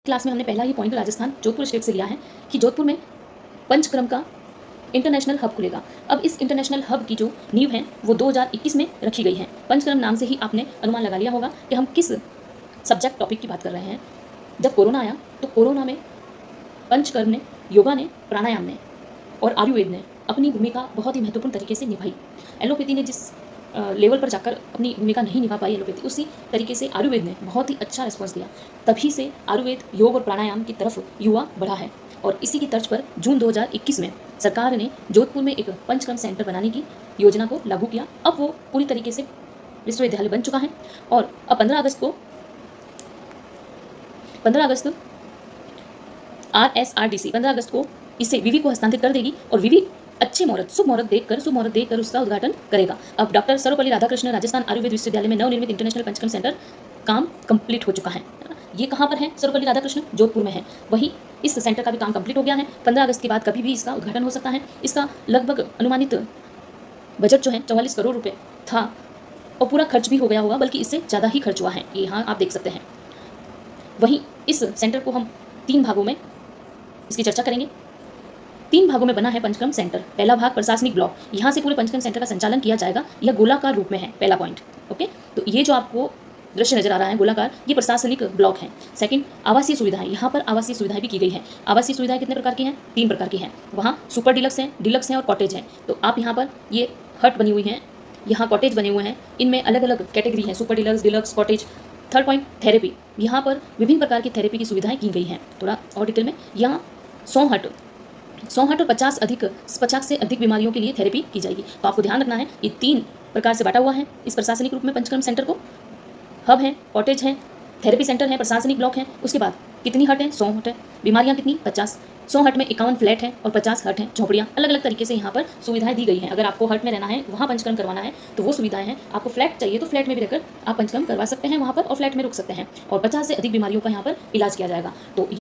Class में हमने पहला ही पॉइंट राजस्थान जोधपुर स्टेट से लिया है कि जोधपुर में पंचकर्म का इंटरनेशनल हब खुलेगा। अब इस इंटरनेशनल हब की जो नींव है वो 2021 में रखी गई है। पंचकर्म नाम से ही आपने अनुमान लगा लिया होगा कि हम किस सब्जेक्ट टॉपिक की बात कर रहे हैं। जब कोरोना आया तो कोरोना में पंचकर्म ने, योगा ने, प्राणायाम ने और आयुर्वेद ने अपनी भूमिका बहुत ही महत्वपूर्ण तरीके से निभाई। एलोपैथी ने जिस लेवल पर जाकर अपनी भूमिका नहीं निभा पाई एलोपैथी, उसी तरीके से आयुर्वेद ने बहुत ही अच्छा रिस्पॉन्स दिया। तभी से आयुर्वेद, योग और प्राणायाम की तरफ युवा बढ़ा है और इसी की तर्ज पर जून 2021 में सरकार ने जोधपुर में एक पंचकर्म सेंटर बनाने की योजना को लागू किया। अब वो पूरी तरीके से विश्वविद्यालय बन चुका है और अब 15 अगस्त RSRDC 15 अगस्त को इसे विवि को हस्तांतरित कर देगी और विवि अच्छे मुहूर्त, शुभ मुहूर्त देखकर उसका उद्घाटन करेगा। अब डॉक्टर सर्वपल्ली राधाकृष्णन राजस्थान आयुर्वेद विश्वविद्यालय में नवनिर्मित इंटरनेशनल पंचकर्म सेंटर काम कंप्लीट हो चुका है। ये कहाँ पर है? सर्वपल्ली राधाकृष्णन जोधपुर में है। वही इस सेंटर का भी काम कंप्लीट हो गया है। 15 अगस्त के बाद कभी भी इसका उद्घाटन हो सकता है। इसका लगभग अनुमानित बजट जो है 44 करोड़ रुपये था और पूरा खर्च भी हो गया होगा, बल्कि इससे ज़्यादा ही खर्च हुआ है। ये यहाँ आप देख सकते हैं। वहीं इस सेंटर को हम 3 भागों में इसकी चर्चा करेंगे। 3 भागों में बना है पंचकर्म सेंटर। पहला भाग प्रशासनिक ब्लॉक, यहाँ से पूरे पंचकर्म सेंटर का संचालन किया जाएगा। यह गोलाकार रूप में है, पहला पॉइंट। ओके, तो ये जो आपको दृश्य नजर आ रहा है गोलाकार, ये प्रशासनिक ब्लॉक है। सेकंड, आवासीय सुविधाएं, यहाँ पर आवासीय सुविधाएं भी की गई है। आवासीय सुविधाएं कितने प्रकार की हैं? 3 प्रकार की हैं। वहाँ सुपर डिलक्स हैं और कॉटेज हैं। तो आप यहाँ पर ये हट बनी हुई हैं, यहाँ कॉटेज बने हुए हैं, इनमें अलग अलग कैटेगरी है, super deluxe, cottage. Third point, therapy, यहाँ पर विभिन्न प्रकार की थेरेपी की सुविधाएं की गई हैं। थोड़ा और डिटेल में, यहाँ 100 हट और 50 से अधिक बीमारियों के लिए थेरेपी की जाएगी। तो आपको ध्यान रखना है, ये 3 प्रकार से बांटा हुआ है इस प्रशासनिक रूप में पंचकर्म सेंटर को। हब है, कॉटेज है, थेरेपी सेंटर है, प्रशासनिक ब्लॉक है। उसके बाद कितनी हट है? 100 हट है। बीमारियां कितनी? 50। 100 हट में 51 फ्लैट है और 50 हट हैं झोपड़ियाँ। अलग अलग तरीके से यहाँ पर सुविधाएं दी गई हैं। अगर आपको हट में रहना है, वहाँ पंचकर्म करवाना है, तो वो सुविधाएं हैं। आपको फ्लैट चाहिए तो फ्लैट में भी रहकर आप पंचकर्म करवा सकते हैं वहाँ पर और फ्लैट में रुक सकते हैं। और 50 से अधिक बीमारियों का यहाँ पर इलाज किया जाएगा। तो